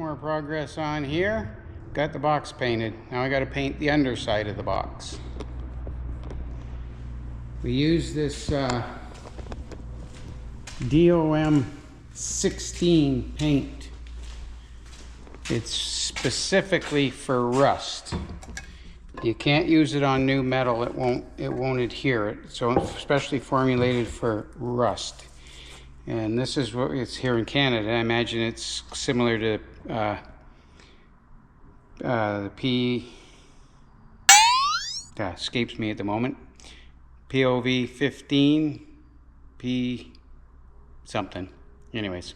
more progress on here. Got the box painted. Now I got to paint the underside of the box. We use this DOM 16 paint. It's specifically for rust. You can't use it on new metal. It won't adhere. So it's especially formulated for rust. And this is what it's here in Canada. I imagine it's similar to the escapes me at the moment. POV 15 P something. Anyways,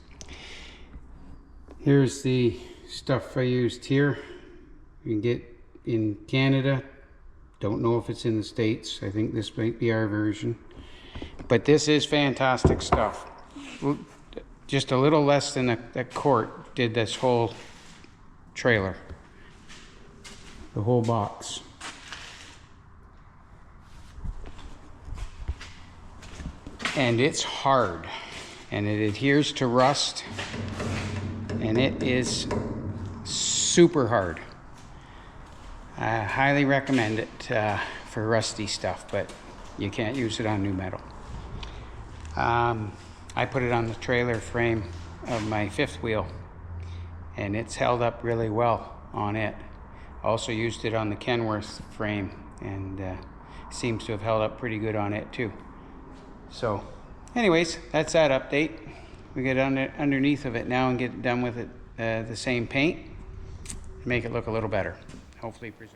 here's the stuff I used here. You can get in Canada. Don't know if it's in the States. I think this might be our version. But this is fantastic stuff. Just a little less than a quart did this whole trailer. The whole box. And it's hard. And it adheres to rust. And it is super hard. I highly recommend it for rusty stuff, but you can't use it on new metal. I put it on the trailer frame of my fifth wheel, and it's held up really well on it. Also used it on the Kenworth frame, and seems to have held up pretty good on it too. So anyways, that's that update. We get underneath of it now and get done with it the same paint, make it look a little better. Hopefully preserve.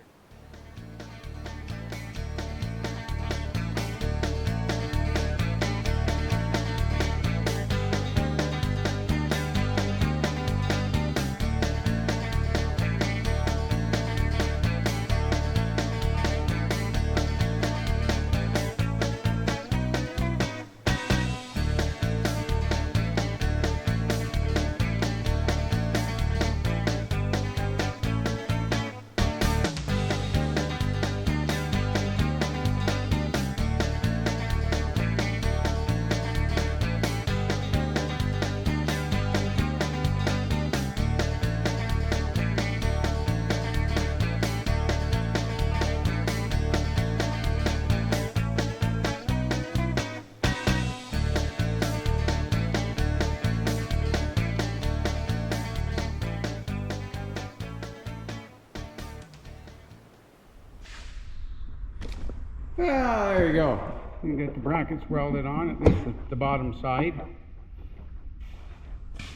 Well, there you go. You get the brackets welded on, at least the bottom side.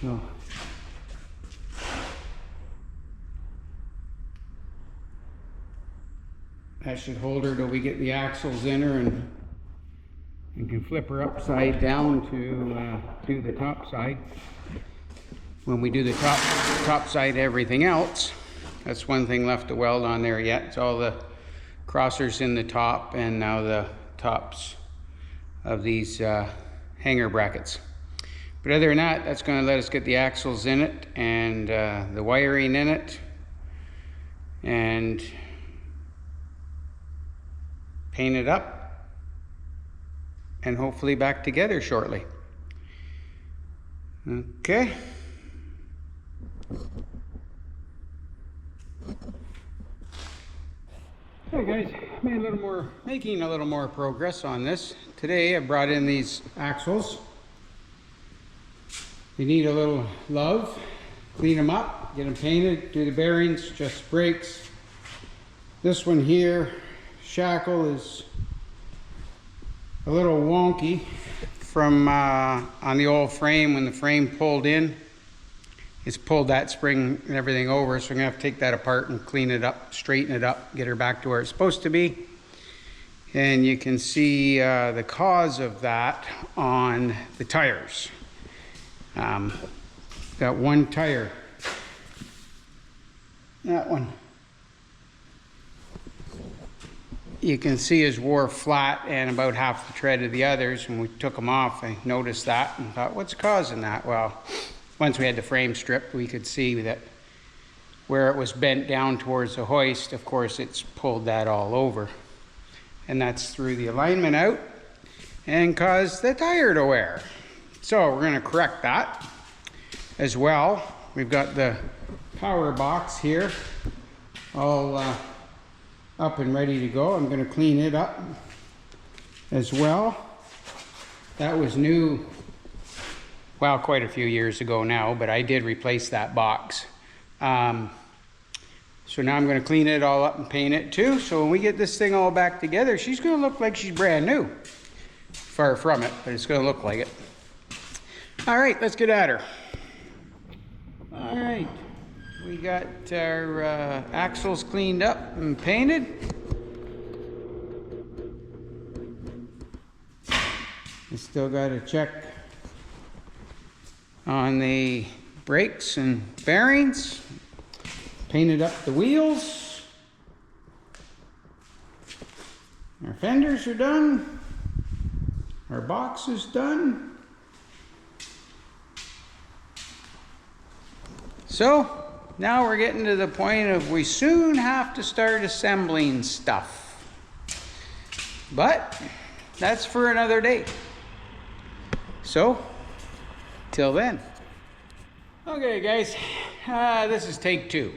So, that should hold her till we get the axles in her, and can flip her upside down to do the top side. When we do the top side, everything else, that's one thing left to weld on there yet. It's all the crossers in the top, and now the tops of these hanger brackets. But other than that, that's going to let us get the axles in it and the wiring in it, and paint it up, and hopefully back together shortly. Okay. Hey guys, making a little more progress on this. Today I brought in these axles. They need a little love. Clean them up, get them painted, do the bearings, just brakes. This one here, shackle, is a little wonky from on the old frame. When the frame pulled in, it's pulled that spring and everything over, so I'm gonna have to take that apart and clean it up, straighten it up, get her back to where it's supposed to be. And you can see the cause of that on the tires. Got one tire, that one, you can see is wore flat and about half the tread of the others. When we took them off, I noticed that and thought, what's causing that? Well, once we had the frame stripped, we could see that where it was bent down towards the hoist, of course, it's pulled that all over. And that's threw the alignment out and caused the tire to wear. So we're going to correct that as well. We've got the power box here, all up and ready to go. I'm going to clean it up as well. That was new, well, quite a few years ago now, but I did replace that box. So now I'm going to clean it all up and paint it too. So when we get this thing all back together, she's going to look like she's brand new. Far from it, but it's going to look like it. All right, let's get at her. All right, we got our axles cleaned up and painted. We still got to check on the brakes and bearings. Painted up the wheels. Our fenders are done. Our box is done. So now we're getting to the point of we soon have to start assembling stuff. But that's for another day. So till then. Okay guys, this is take 2.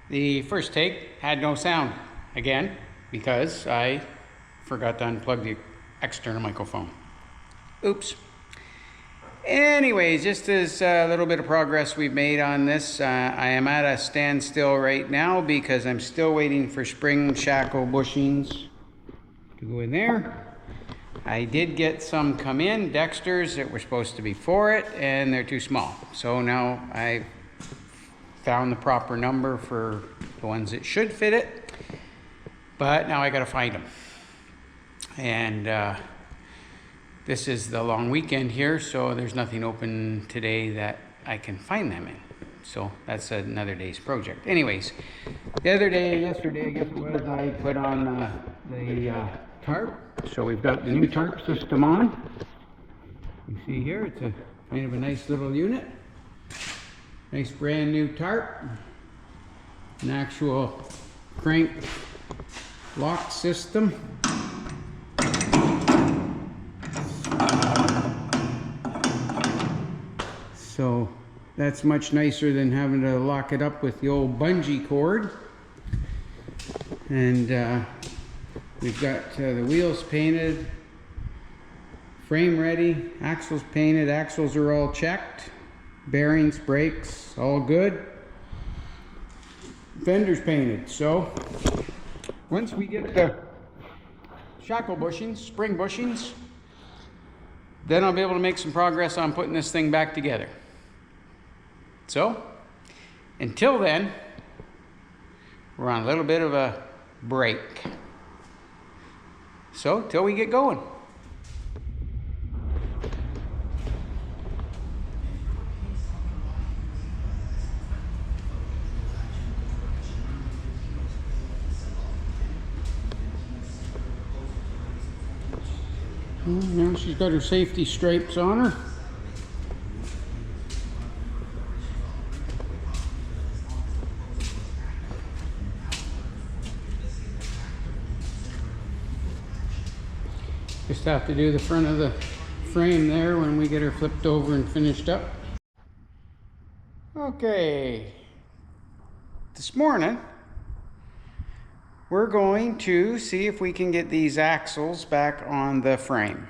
The first take had no sound again because I forgot to unplug the external microphone. Oops. Anyways, just as a little bit of progress we've made on this, I am at a standstill right now because I'm still waiting for spring shackle bushings to go in there. I did get some come in, Dexters, that were supposed to be for it, and they're too small. So now I found the proper number for the ones that should fit it, but now I gotta find them. And this is the long weekend here, so there's nothing open today that I can find them in. So that's another day's project. Anyways, the other day, yesterday I guess it was, I put on the tarp. So we've got the new tarp system on. You see here, it's a kind of a nice little unit. Nice brand new tarp. An actual crank lock system. So that's much nicer than having to lock it up with the old bungee cord. And we've got the wheels painted, frame ready, axles painted, axles are all checked, bearings, brakes, all good. Fenders painted. So once we get the shackle bushings, spring bushings, then I'll be able to make some progress on putting this thing back together. So until then, we're on a little bit of a break. So till we get going. Now she's got her safety stripes on her. Just have to do the front of the frame there when we get her flipped over and finished up. Okay, this morning we're going to see if we can get these axles back on the frame.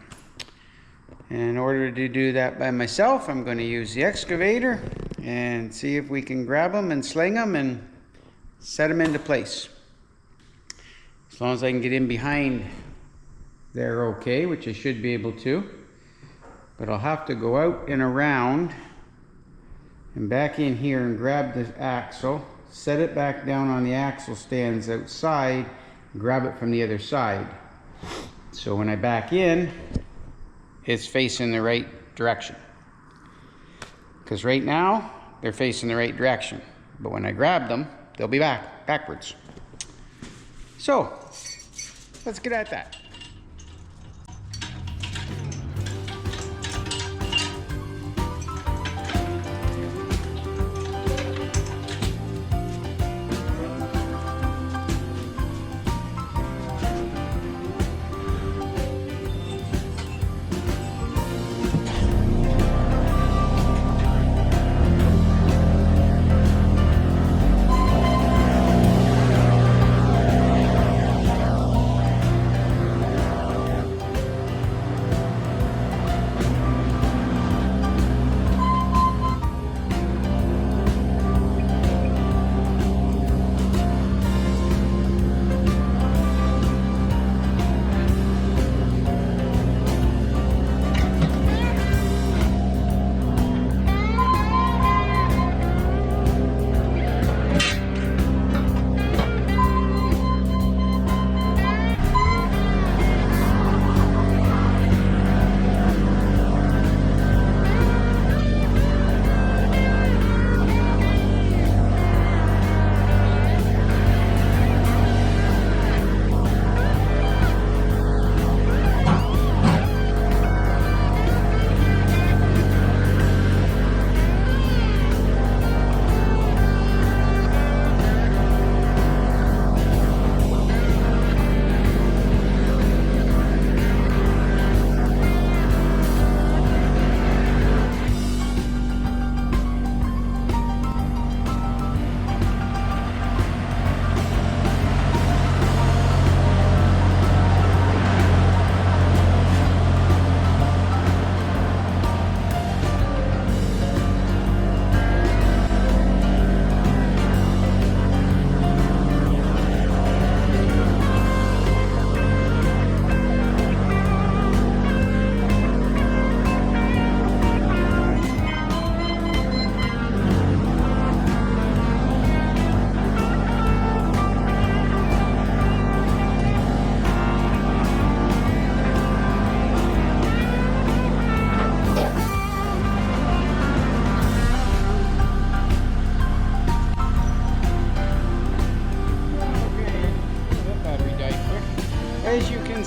In order to do that by myself, I'm going to use the excavator and see if we can grab them and sling them and set them into place. As long as I can get in behind there okay, which I should be able to. But I'll have to go out and around and back in here and grab the axle, set it back down on the axle stands outside, and grab it from the other side. So when I back in, it's facing the right direction. Because right now, they're facing the right direction. But when I grab them, they'll be backwards. So, let's get at that.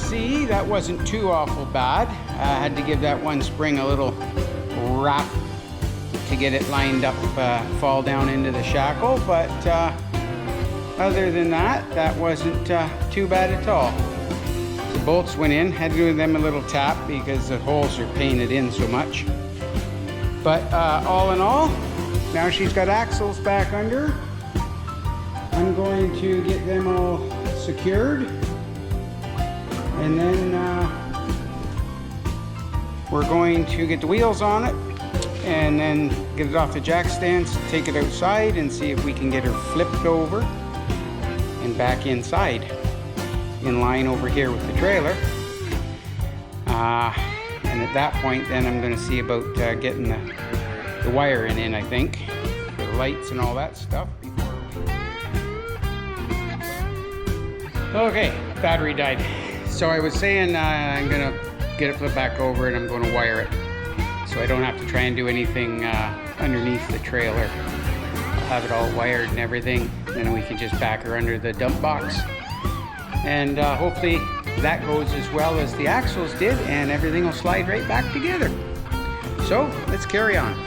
see, that wasn't too awful bad. I had to give that one spring a little wrap to get it lined up, fall down into the shackle, but other than that, that wasn't too bad at all. The bolts went in, had to give them a little tap because the holes are painted in so much. But all in all, now she's got axles back under. I'm going to get them all secured, and then we're going to get the wheels on it and then get it off the jack stands, take it outside and see if we can get her flipped over and back inside, in line over here with the trailer. And at that point then I'm going to see about getting the wiring in, I think, for the lights and all that stuff. Okay, battery died. So I was saying I'm going to get it flipped back over and I'm going to wire it so I don't have to try and do anything underneath the trailer. I'll have it all wired and everything, then we can just back her under the dump box. And hopefully that goes as well as the axles did and everything will slide right back together. So let's carry on.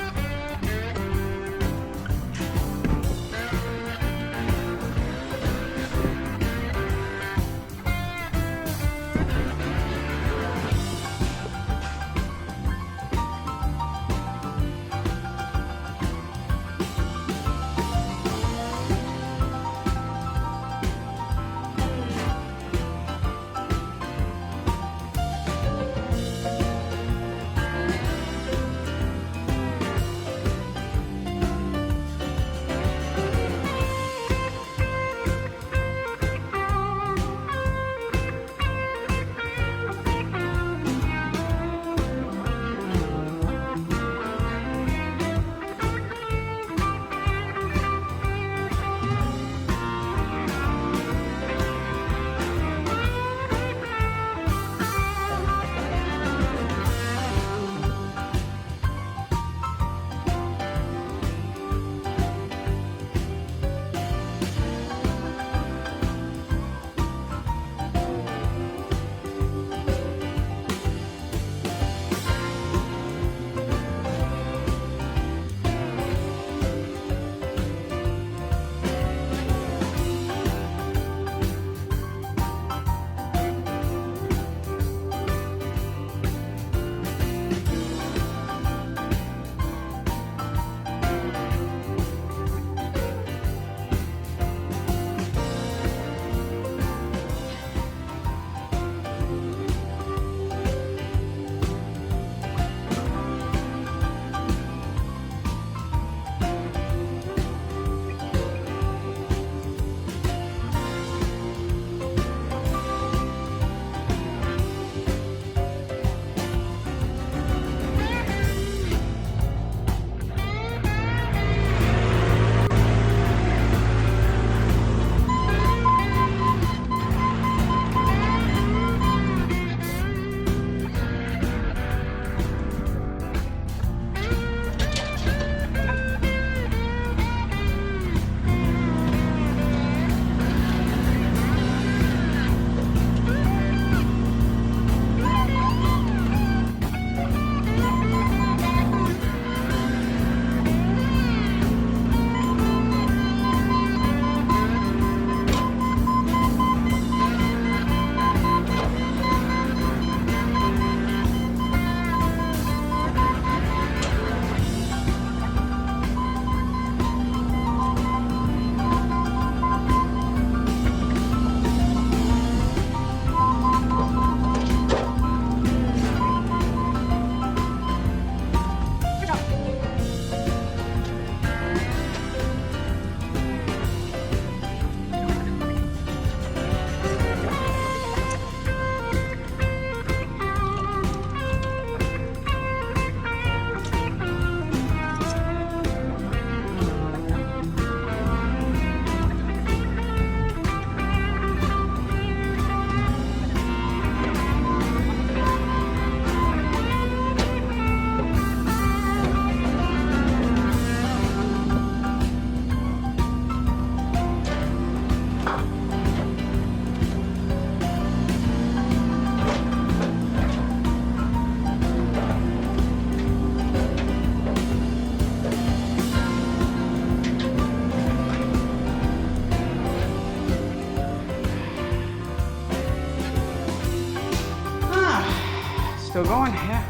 still going? Yeah.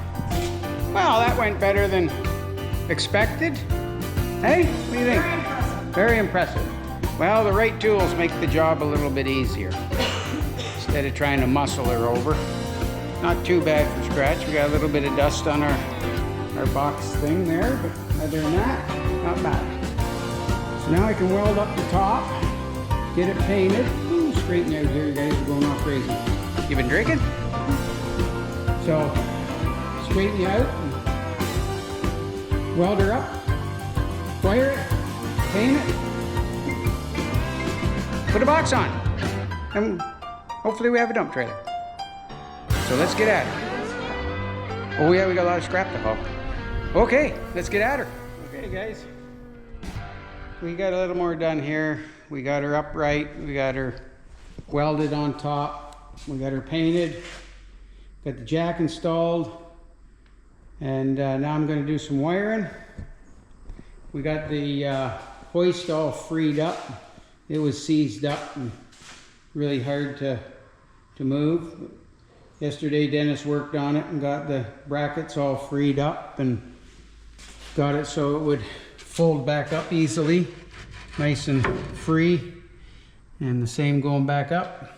Well, that went better than expected. Hey, what do you think? Very impressive. Well, the right tools make the job a little bit easier. Instead of trying to muscle her over. Not too bad for scratch. We got a little bit of dust on our box thing there, but other than that, not bad. So now I can weld up the top, get it painted. Ooh, straighten out here, you guys are going all crazy. You been drinking? So, straighten you out, and weld her up, wire it, paint it, put a box on, and hopefully we have a dump trailer. So let's get at her. Oh yeah, we got a lot of scrap to haul. Okay, let's get at her. Okay guys, we got a little more done here. We got her upright, we got her welded on top, we got her painted, got the jack installed, and now I'm going to do some wiring. We got the hoist all freed up. It was seized up and really hard to move. Yesterday Dennis worked on it and got the brackets all freed up and got it so it would fold back up easily, nice and free, and the same going back up.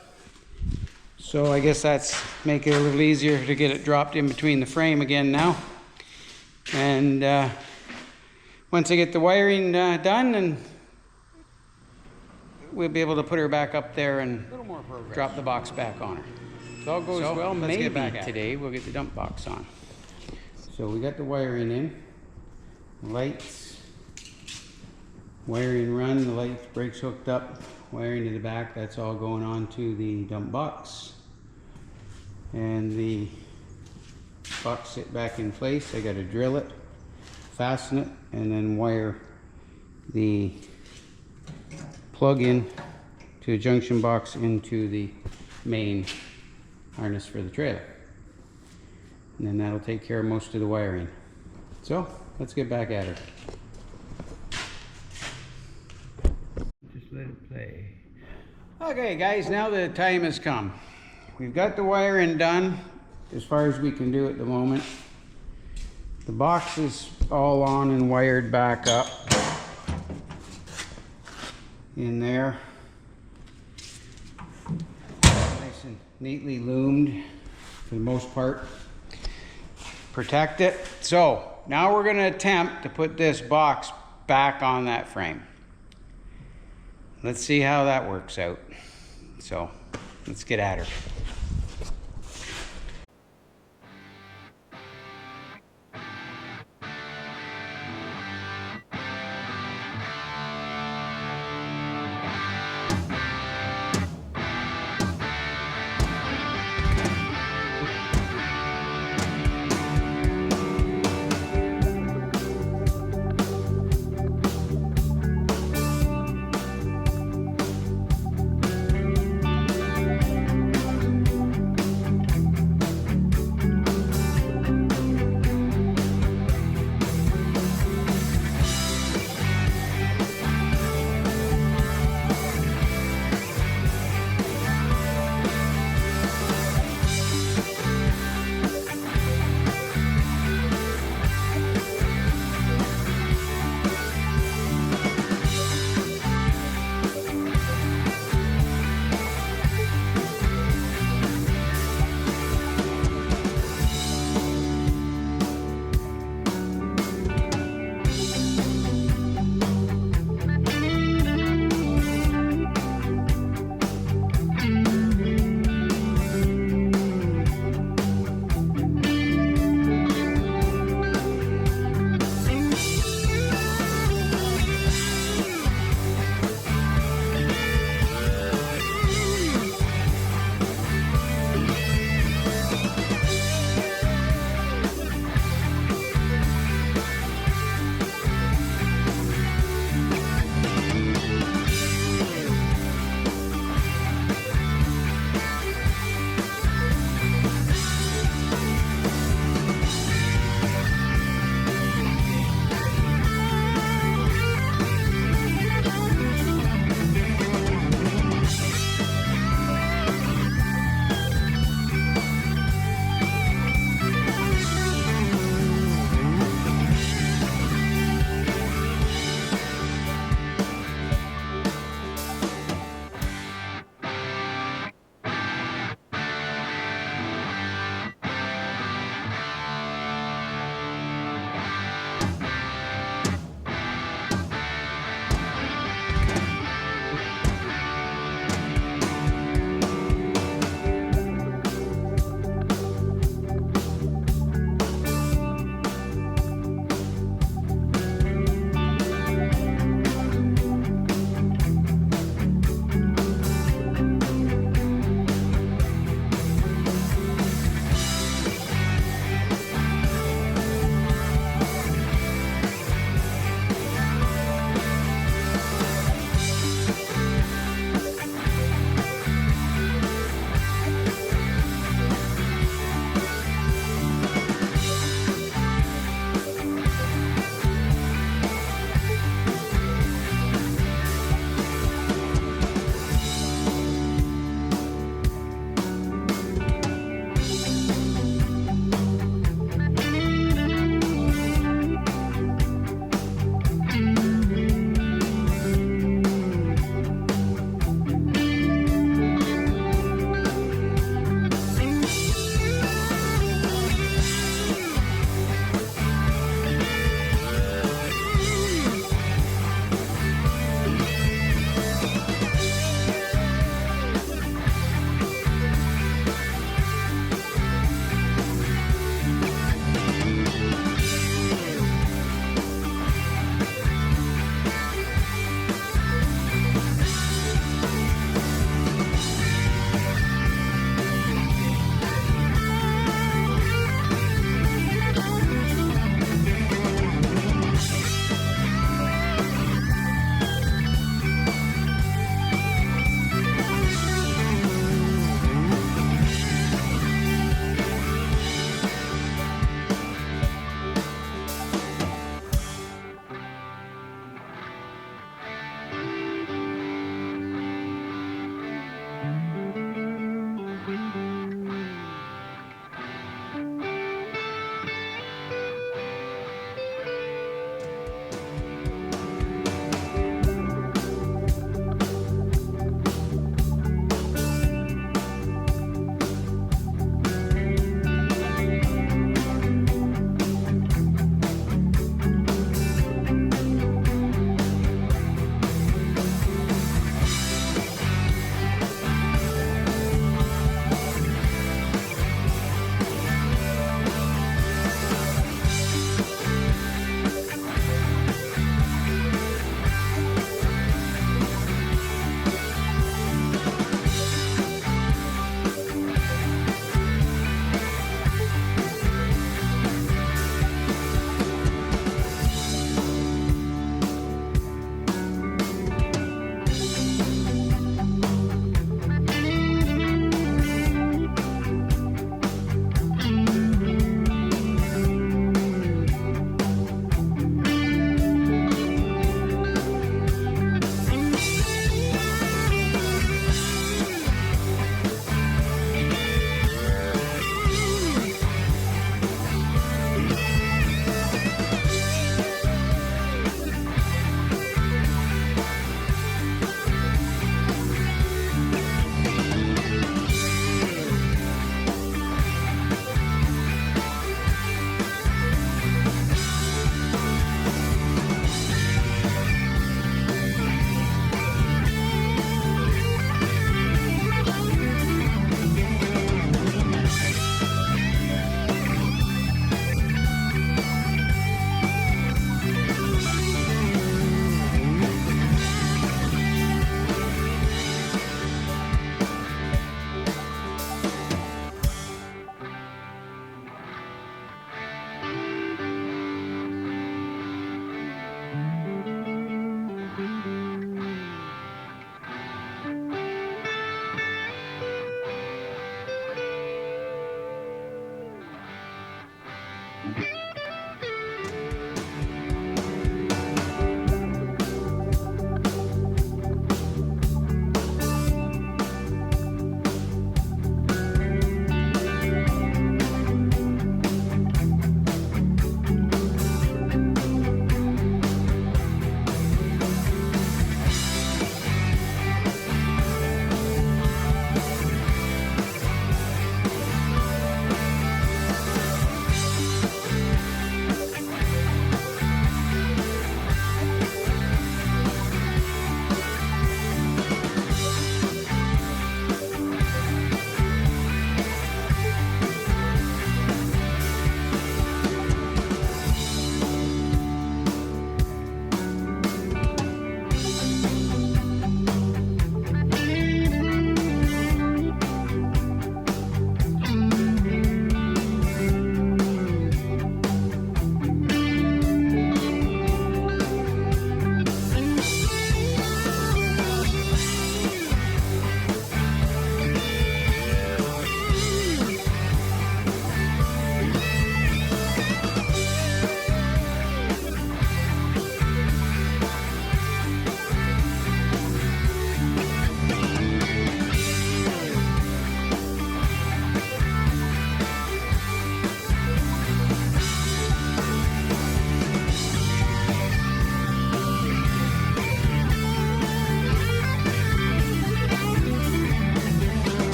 So I guess that's make it a little easier to get it dropped in between the frame again now. And once I get the wiring done, and we'll be able to put her back up there and drop the box back on her. If all goes well, maybe today we'll get the dump box on. So we got the wiring in, lights, wiring run, the lights, brakes hooked up, wiring to the back, that's all going on to the dump box. And the box sit back in place. I got to drill it, fasten it, and then wire the plug-in to a junction box into the main harness for the trailer. And then that'll take care of most of the wiring. So let's get back at her. Just let it play. Okay guys, now the time has come. We've got the wiring done as far as we can do at the moment. The box is all on and wired back up in there. Nice and neatly loomed for the most part. Protect it. So now we're going to attempt to put this box back on that frame. Let's see how that works out. So let's get at her.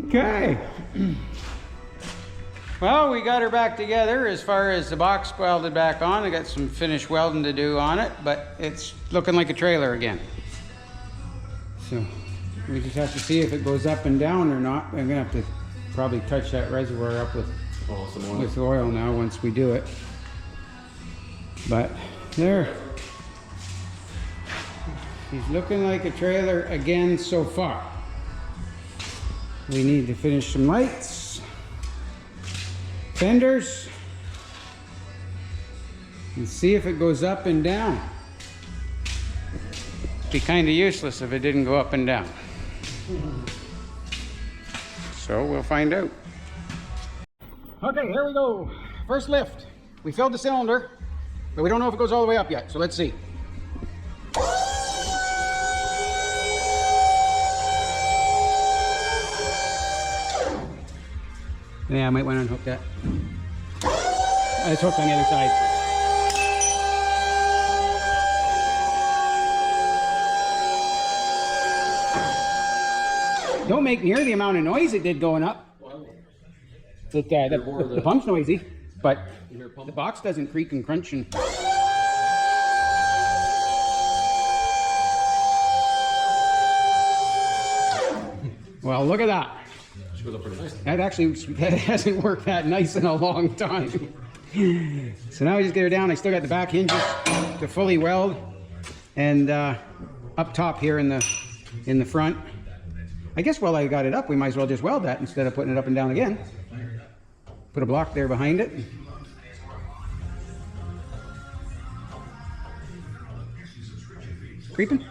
Okay. Well, we got her back together as far as the box welded back on. I got some finished welding to do on it, but it's looking like a trailer again. So we just have to see if it goes up and down or not. I'm gonna have to probably touch that reservoir up with oil now once we do it. But there. She's looking like a trailer again so far. We need to finish some lights, fenders, and see if it goes up and down. It'd be kind of useless if it didn't go up and down. So we'll find out. Okay, here we go. First lift. We filled the cylinder, but we don't know if it goes all the way up yet, so let's see. Yeah, I might want to unhook that. It's hooked on the other side. Don't make near the amount of noise it did going up. The pump's noisy, but the box doesn't creak and crunch and... Well, look at that. Goes up pretty nice. That hasn't worked that nice in a long time. So now we just get her down. I still got the back hinges to fully weld, and up top here in the front. I guess while I got it up, we might as well just weld that instead of putting it up and down again. Put a block there behind it. Creeping?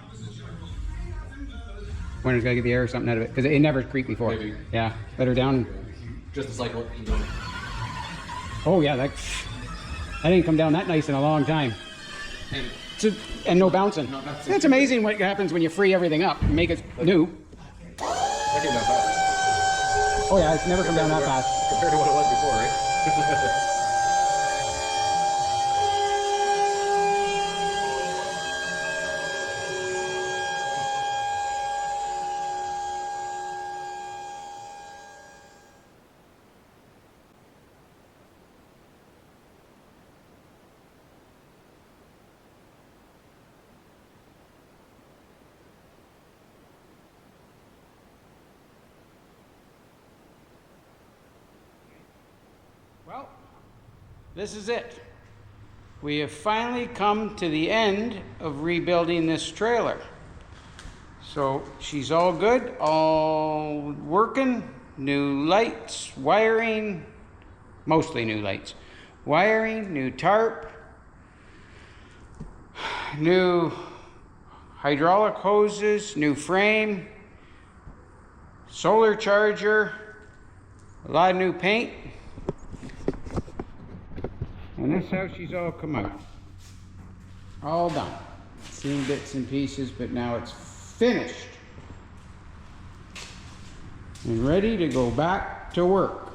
Wondering if I get the air or something out of it, because it never creaked before. Maybe. Yeah, let her down. Just a cycle. Oh yeah, that didn't come down that nice in a long time. And no bouncing. It's amazing what happens when you free everything up and make it new. That came down fast. Oh yeah, it's never come down that fast. Compared to what it was before, right? Well, this is it. We have finally come to the end of rebuilding this trailer. So she's all good, all working, new lights, wiring, mostly new lights, wiring, new tarp, new hydraulic hoses, new frame, solar charger, a lot of new paint. And this is how she's all come out. All done. Seen bits and pieces, but now it's finished. And ready to go back to work.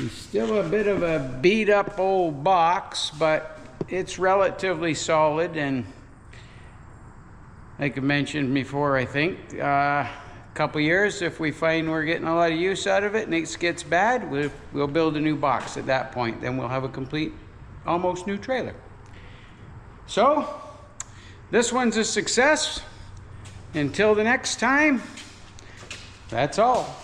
It's still a bit of a beat up old box, but it's relatively solid, and like I mentioned before, I think a couple years, if we find we're getting a lot of use out of it and it gets bad, we'll build a new box at that point. Then we'll have a complete, almost new trailer. So this one's a success. Until the next time, that's all.